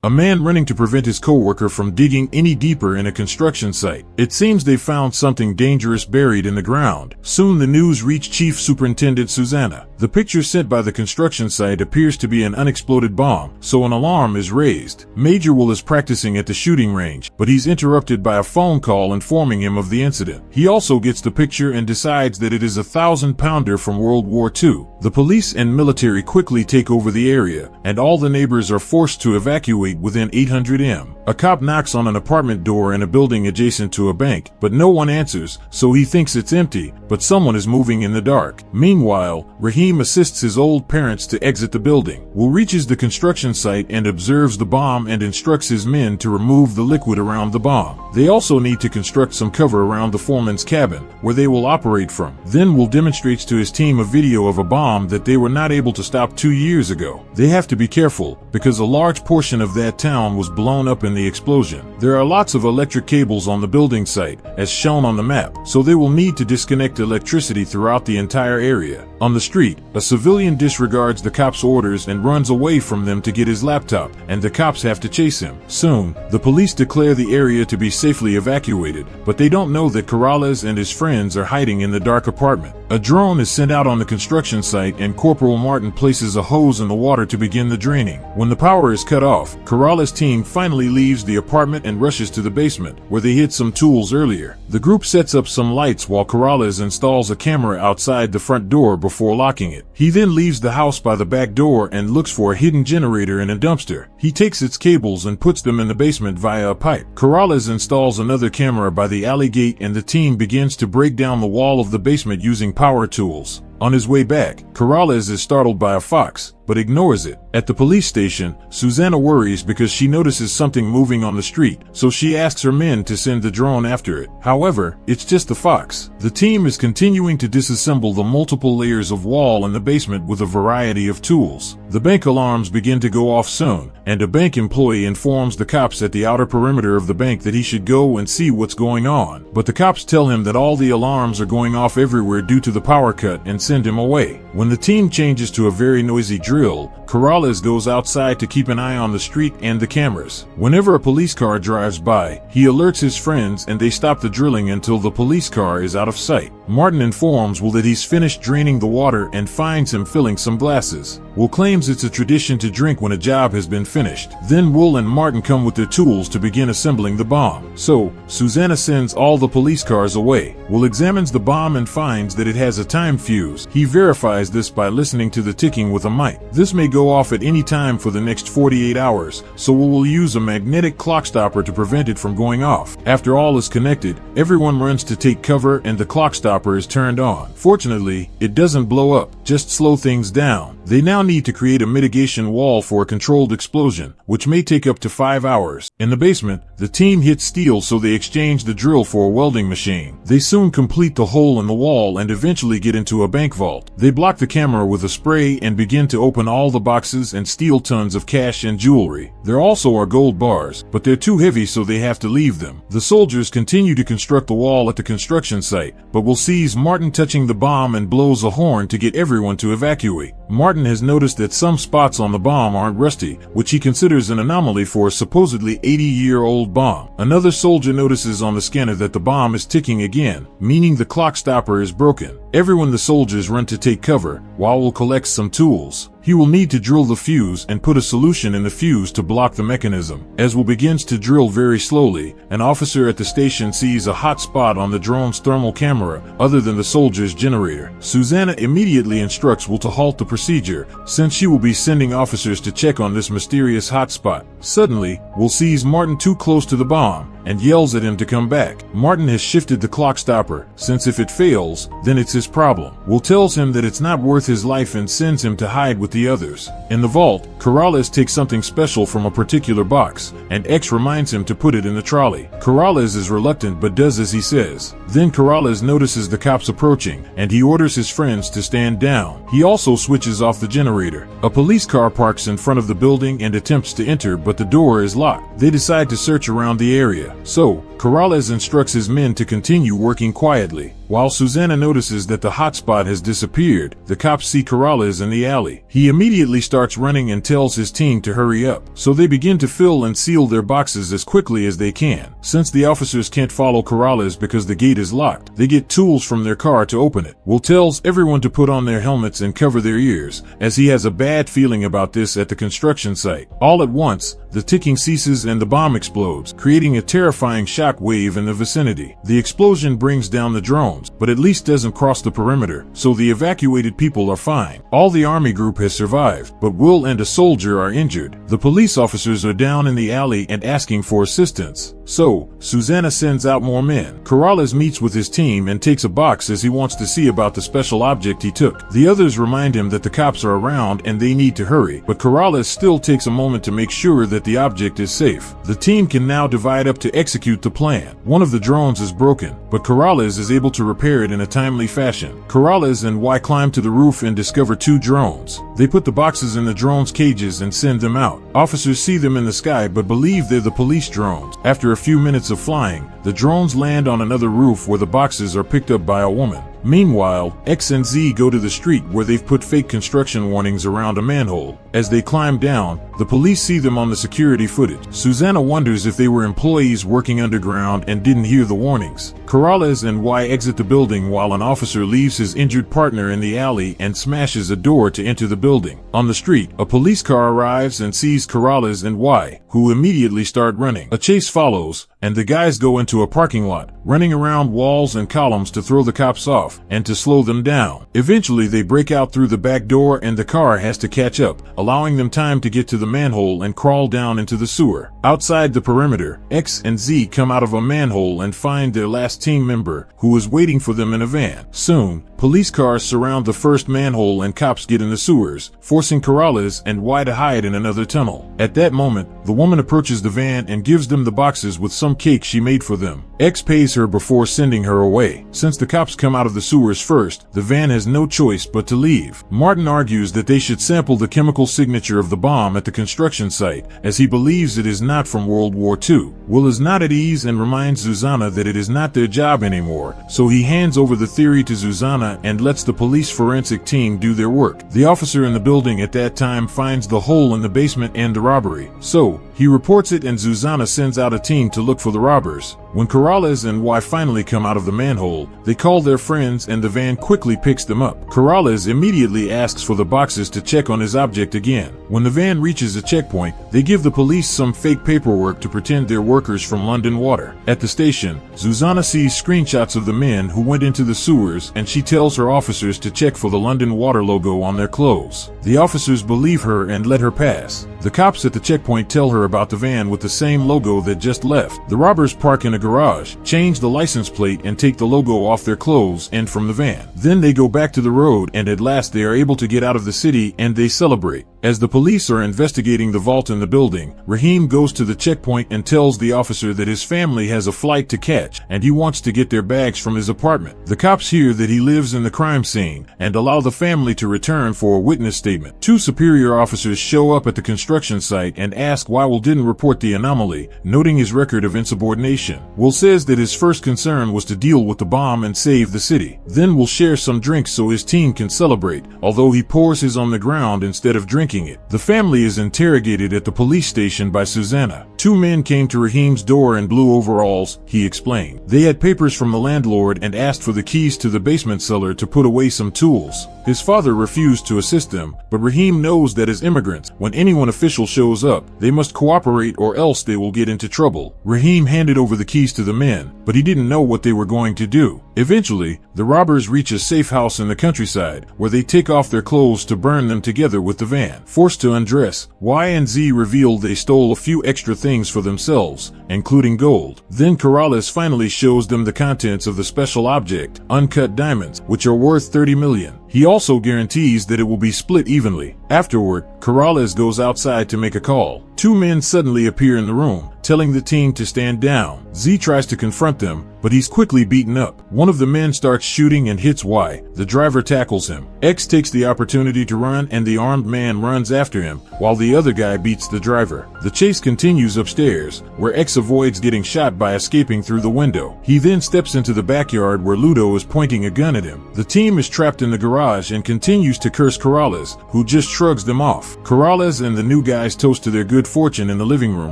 A man running to prevent his coworker from digging any deeper in a construction site. It seems they found something dangerous buried in the ground. Soon the news reached Chief Superintendent Susanna. The picture sent by the construction site appears to be an unexploded bomb, so an alarm is raised. Major Will is practicing at the shooting range, but he's interrupted by a phone call informing him of the incident. He also gets the picture and decides that it is a 1,000-pounder from World War II. The police and military quickly take over the area, and all the neighbors are forced to evacuate within 800 m. A cop knocks on an apartment door in a building adjacent to a bank, but no one answers, so he thinks it's empty, but someone is moving in the dark. Meanwhile, Rahim assists his old parents to exit the building. Will reaches the construction site and observes the bomb and instructs his men to remove the liquid around the bomb. They also need to construct some cover around the foreman's cabin, where they will operate from. Then Will demonstrates to his team a video of a bomb that they were not able to stop 2 years ago. They have to be careful, because a large portion of that town was blown up in the explosion. There are lots of electric cables on the building site, as shown on the map, so they will need to disconnect electricity throughout the entire area. On the street, a civilian disregards the cops' orders and runs away from them to get his laptop, and the cops have to chase him. Soon, the police declare the area to be safely evacuated, but they don't know that Corrales and his friends are hiding in the dark apartment. A drone is sent out on the construction site and Corporal Martin places a hose in the water to begin the draining. When the power is cut off, Corrales' team finally leaves the apartment and rushes to the basement, where they hid some tools earlier. The group sets up some lights while Corrales installs a camera outside the front door before locking it. He then leaves the house by the back door and looks for a hidden generator in a dumpster. He takes its cables and puts them in the basement via a pipe. Corrales installs another camera by the alley gate and the team begins to break down the wall of the basement using power tools. On his way back, Corrales is startled by a fox, but ignores it. At the police station, Susanna worries because she notices something moving on the street, so she asks her men to send the drone after it. However, it's just a fox. The team is continuing to disassemble the multiple layers of wall in the basement with a variety of tools. The bank alarms begin to go off soon, and a bank employee informs the cops at the outer perimeter of the bank that he should go and see what's going on. But the cops tell him that all the alarms are going off everywhere due to the power cut and send him away. When the team changes to a very noisy drill, Corrales goes outside to keep an eye on the street and the cameras. Whenever a police car drives by, he alerts his friends and they stop the drilling until the police car is out of sight. Martin informs Will that he's finished draining the water and finds him filling some glasses. Will claims it's a tradition to drink when a job has been finished. Then Will and Martin come with their tools to begin assembling the bomb. So, Susanna sends all the police cars away. Will examines the bomb and finds that it has a time fuse. He verifies this by listening to the ticking with a mic. This may go off at any time for the next 48 hours, so Will use a magnetic clock stopper to prevent it from going off. After all is connected, everyone runs to take cover and the clock stopper is turned on. Fortunately, it doesn't blow up, just slow things down. They now need to create a mitigation wall for a controlled explosion, which may take up to 5 hours. In the basement, the team hits steel, so they exchange the drill for a welding machine. They soon complete the hole in the wall and eventually get into a bank vault. They block the camera with a spray and begin to open all the boxes and steal tons of cash and jewelry. There also are gold bars, but they're too heavy, so they have to leave them. The soldiers continue to construct the wall at the construction site, but Will sees Martin touching the bomb and blows a horn to get everyone to evacuate. Martin has noticed that some spots on the bomb aren't rusty, which he considers an anomaly for a supposedly 80-year-old bomb. Another soldier notices on the scanner that the bomb is ticking again, meaning the clock stopper is broken. The soldiers run to take cover, while Will collects some tools. He will need to drill the fuse and put a solution in the fuse to block the mechanism. As Will begins to drill very slowly, an officer at the station sees a hot spot on the drone's thermal camera other than the soldier's generator. Susanna immediately instructs Will to halt the procedure, since she will be sending officers to check on this mysterious hot spot. Suddenly, Will sees Martin too close to the bomb and yells at him to come back. Martin has shifted the clock stopper, since if it fails, then it's his problem. Will tells him that it's not worth his life and sends him to hide with the others. In the vault, Corrales takes something special from a particular box, and X reminds him to put it in the trolley. Corrales is reluctant but does as he says. Then Corrales notices the cops approaching, and he orders his friends to stand down. He also switches off the generator. A police car parks in front of the building and attempts to enter, but the door is locked. They decide to search around the area. So, Corrales instructs his men to continue working quietly. While Susana notices that the hotspot has disappeared, the cops see Corrales in the alley. He immediately starts running and tells his team to hurry up. So they begin to fill and seal their boxes as quickly as they can. Since the officers can't follow Corrales because the gate is locked, they get tools from their car to open it. Will tells everyone to put on their helmets and cover their ears, as he has a bad feeling about this at the construction site. All at once, the ticking ceases and the bomb explodes, creating a terrifying shock wave in the vicinity. The explosion brings down the drones, but at least doesn't cross the perimeter, so the evacuated people are fine. All the army group has survived, but Will and a soldier are injured. The police officers are down in the alley and asking for assistance. So, Susana sends out more men. Corrales meets with his team and takes a box as he wants to see about the special object he took. The others remind him that the cops are around and they need to hurry, but Corrales still takes a moment to make sure that the object is safe. The team can now divide up to execute the plan. One of the drones is broken, but Corrales is able to repair it in a timely fashion. Corrales and Y climb to the roof and discover 2 drones. They put the boxes in the drones' cages and send them out. Officers see them in the sky but believe they're the police drones. After a few minutes of flying, the drones land on another roof where the boxes are picked up by a woman. Meanwhile, X and Z go to the street where they've put fake construction warnings around a manhole. As they climb down, the police see them on the security footage. Susana wonders if they were employees working underground and didn't hear the warnings. Corrales and Y exit the building while an officer leaves his injured partner in the alley and smashes a door to enter the building. On the street, a police car arrives and sees Corrales and Y, who immediately start running. A chase follows, and the guys go into a parking lot, running around walls and columns to throw the cops off and to slow them down. Eventually, they break out through the back door and the car has to catch up, allowing them time to get to the manhole and crawl down into the sewer. Outside the perimeter, X and Z come out of a manhole and find their last team member, who is waiting for them in a van. Soon, police cars surround the first manhole and cops get in the sewers, forcing Corrales and Y to hide in another tunnel. At that moment, the woman approaches the van and gives them the boxes with some cake she made for them. X pays her before sending her away. Since the cops come out of the sewers first, the van has no choice but to leave. Martin argues that they should sample the chemical signature of the bomb at the construction site, as he believes it is not from World War II. Will is not at ease and reminds Susana that it is not their job anymore, so he hands over the theory to Susana and lets the police forensic team do their work. The officer in the building at that time finds the hole in the basement and the robbery, so he reports it and Susana sends out a team to look for the robbers. When Corrales and Y finally come out of the manhole, they call their friends and the van quickly picks them up. Corrales immediately asks for the boxes to check on his object again. When the van reaches a checkpoint, they give the police some fake paperwork to pretend they're workers from London Water. At the station, Susana sees screenshots of the men who went into the sewers and she tells her officers to check for the London Water logo on their clothes. The officers believe her and let her pass. The cops at the checkpoint tell her about the van with the same logo that just left. The robbers park in a garage, change the license plate and take the logo off their clothes and from the van. Then they go back to the road and at last they are able to get out of the city and they celebrate. As the police are investigating the vault in the building, Rahim goes to the checkpoint and tells the officer that his family has a flight to catch and he wants to get their bags from his apartment. The cops hear that he lives in the crime scene and allow the family to return for a witness statement. 2 superior officers show up at the construction site and ask why Will didn't report the anomaly, noting his record of insubordination. Will says that his first concern was to deal with the bomb and save the city. Then Will share some drinks so his team can celebrate, although he pours his on the ground instead of drinking it. The family is interrogated at the police station by Susana. 2 men came to Rahim's door in blue overalls, he explained. They had papers from the landlord and asked for the keys to the basement cellar to put away some tools. His father refused to assist them, but Rahim knows that as immigrants, when anyone official shows up, they must cooperate or else they will get into trouble. Rahim handed over the keys to the men, but he didn't know what they were going to do. Eventually, the robbers reach a safe house in the countryside, where they take off their clothes to burn them together with the van. Forced to undress, Y and Z reveal they stole a few extra things for themselves, including gold. Then Corrales finally shows them the contents of the special object, uncut diamonds, which are worth 30 million. He also guarantees that it will be split evenly. Afterward, Corrales goes outside to make a call. Two men suddenly appear in the room, telling the team to stand down. Z tries to confront them, but he's quickly beaten up. One of the men starts shooting and hits Y. The driver tackles him. X takes the opportunity to run and the armed man runs after him, while the other guy beats the driver. The chase continues upstairs, where X avoids getting shot by escaping through the window. He then steps into the backyard where Ludo is pointing a gun at him. The team is trapped in the garage and continues to curse Corrales, who just shrugs them off. Corrales and the new guys toast to their good fortune in the living room,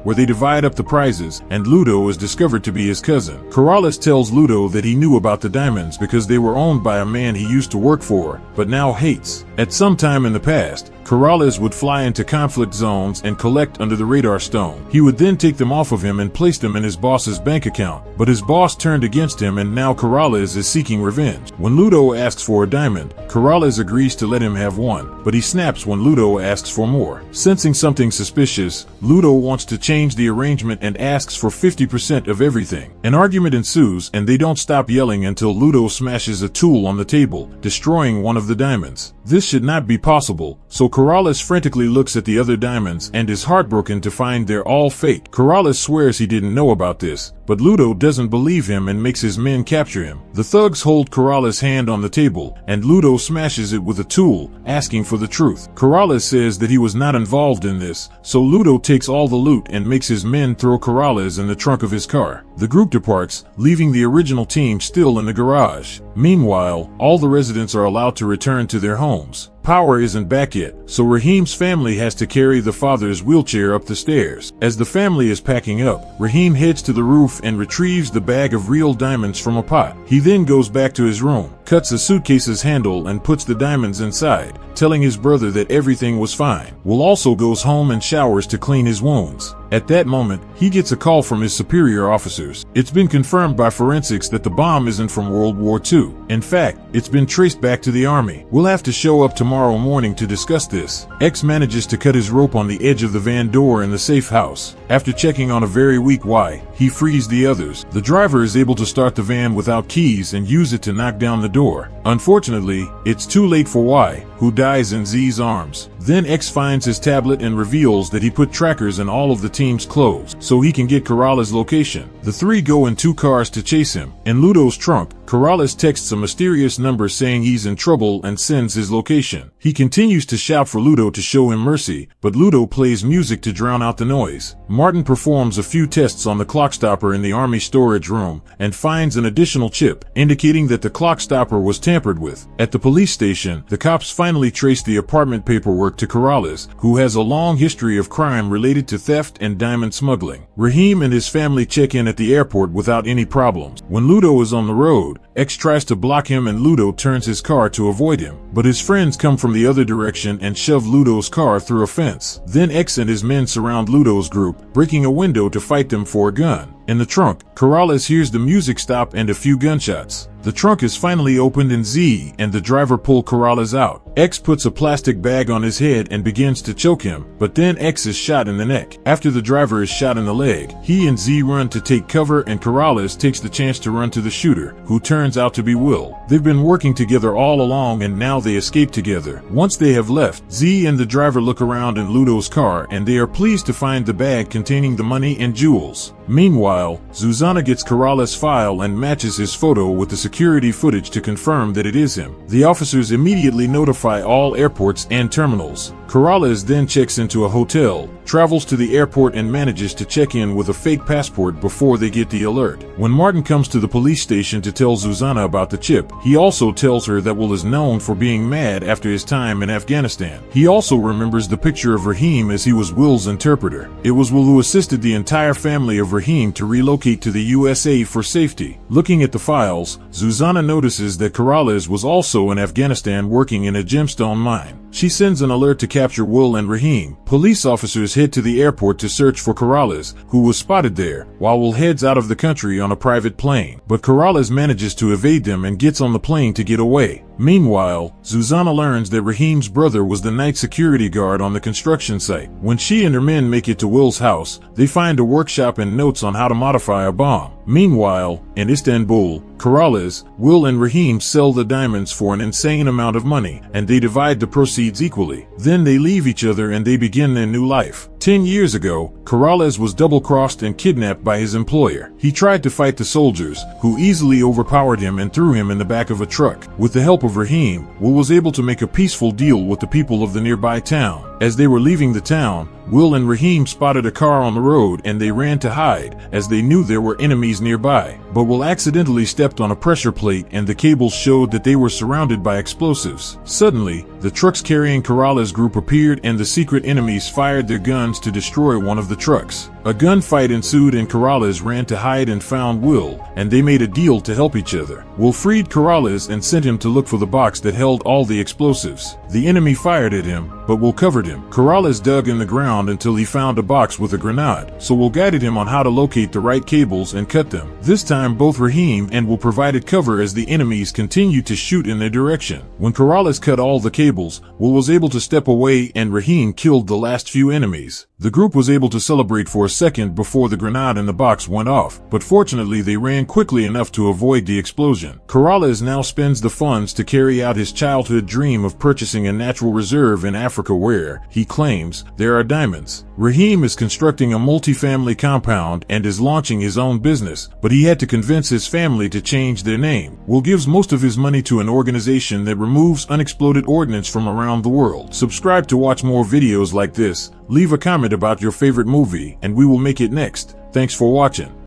where they divide up the prizes, and Ludo is discovered to be his cousin. Corrales tells Ludo that he knew about the diamonds because they were owned by a man he used to work for, but now hates. At some time in the past, Corrales would fly into conflict zones and collect under the radar stone. He would then take them off of him and place them in his boss's bank account, but his boss turned against him and now Corrales is seeking revenge. When Ludo asks for a diamond, Corrales agrees to let him have one, but he snaps when Ludo asks for more. Sensing something suspicious, Ludo wants to change the arrangement and asks for 50% of everything. An argument ensues and they don't stop yelling until Ludo smashes a tool on the table, destroying one of the diamonds. This should not be possible, so Corrales frantically looks at the other diamonds and is heartbroken to find they're all fake. Corrales swears he didn't know about this, but Ludo doesn't believe him and makes his men capture him. The thugs hold Corrales' hand on the table, and Ludo smashes it with a tool, asking for the truth. Corrales says that he was not involved in this, so Ludo takes all the loot and makes his men throw Corrales in the trunk of his car. The group departs, leaving the original team still in the garage. Meanwhile, all the residents are allowed to return to their homes. Power isn't back yet, so Raheem's family has to carry the father's wheelchair up the stairs. As the family is packing up, Raheem heads to the roof and retrieves the bag of real diamonds from a pot. He then goes back to his room, cuts a suitcase's handle and puts the diamonds inside, telling his brother that everything was fine. Will also goes home and showers to clean his wounds. At that moment, he gets a call from his superior officers. It's been confirmed by forensics that the bomb isn't from World War II. In fact, it's been traced back to the army. We'll have to show up tomorrow morning to discuss this. X manages to cut his rope on the edge of the van door in the safe house. After checking on a very weak Y, he frees the others. The driver is able to start the van without keys and use it to knock down the door. Unfortunately, it's too late for Y, who dies in Z's arms. Then X finds his tablet and reveals that he put trackers in all of the team's clothes, so he can get Corrales' location. The three go in two cars to chase him. In Ludo's trunk, Corrales texts a mysterious number saying he's in trouble and sends his location. He continues to shout for Ludo to show him mercy, but Ludo plays music to drown out the noise. Martin performs a few tests on the clock stopper in the army storage room and finds an additional chip, indicating that the clock stopper was tampered with. At the police station, the cops finally trace the apartment paperwork to Corrales, who has a long history of crime related to theft and diamond smuggling. Raheem and his family check in at the airport without any problems. When Ludo is on the road, X tries to block him and Ludo turns his car to avoid him, but his friends come from the other direction and shove Ludo's car through a fence. Then X and his men surround Ludo's group, breaking a window to fight them for a gun. In the trunk, Corrales hears the music stop and a few gunshots. The trunk is finally opened and Z and the driver pull Corrales out. X puts a plastic bag on his head and begins to choke him, but then X is shot in the neck. After the driver is shot in the leg, he and Z run to take cover and Corrales takes the chance to run to the shooter, who turns out to be Will. They've been working together all along and now they escape together. Once they have left, Z and the driver look around in Ludo's car and they are pleased to find the bag containing the money and jewels. Meanwhile, Zuzana gets Corrales' file and matches his photo with the security footage to confirm that it is him. The officers immediately notify all airports and terminals. Corrales then checks into a hotel, travels to the airport and manages to check in with a fake passport before they get the alert. When Martin comes to the police station to tell Zuzana about the chip, he also tells her that Will is known for being mad after his time in Afghanistan. He also remembers the picture of Raheem as he was Will's interpreter. It was Will who assisted the entire family of Raheem to relocate to the USA for safety. Looking at the files, Zuzana notices that Corrales was also in Afghanistan working in a gemstone mine. She sends an alert to capture Will and Raheem. Police officers head to the airport to search for Corrales, who was spotted there, while Will heads out of the country on a private plane. But Corrales manages to evade them and gets on the plane to get away. Meanwhile, Susanna learns that Raheem's brother was the night security guard on the construction site. When she and her men make it to Will's house, they find a workshop and notes on how to modify a bomb. Meanwhile, in Istanbul, Corrales, Will and Raheem sell the diamonds for an insane amount of money, and they divide the proceeds equally. Then they leave each other and they begin their new life. 10 years ago, Corrales was double-crossed and kidnapped by his employer. He tried to fight the soldiers, who easily overpowered him and threw him in the back of a truck. With the help of Raheem, Will was able to make a peaceful deal with the people of the nearby town. As they were leaving the town, Will and Raheem spotted a car on the road and they ran to hide, as they knew there were enemies nearby. But Will accidentally stepped on a pressure plate and the cables showed that they were surrounded by explosives. Suddenly, the trucks carrying Corrales' group appeared and the secret enemies fired their guns to destroy one of the trucks. A gunfight ensued and Corrales ran to hide and found Will, and they made a deal to help each other. Will freed Corrales and sent him to look for the box that held all the explosives. The enemy fired at him, but Will covered him. Corrales dug in the ground until he found a box with a grenade, so Will guided him on how to locate the right cables and cut them. This time both Raheem and Will provided cover as the enemies continued to shoot in their direction. When Corrales cut all the cables, Will was able to step away and Raheem killed the last few enemies. The group was able to celebrate for a second before the grenade in the box went off, but fortunately they ran quickly enough to avoid the explosion. Corrales now spends the funds to carry out his childhood dream of purchasing a natural reserve in Africa where, he claims, there are diamonds. Raheem is constructing a multi-family compound and is launching his own business, but he had to convince his family to change their name. Will gives most of his money to an organization that removes unexploded ordnance from around the world. Subscribe to watch more videos like this. Leave a comment about your favorite movie, and we will make it next. Thanks for watching.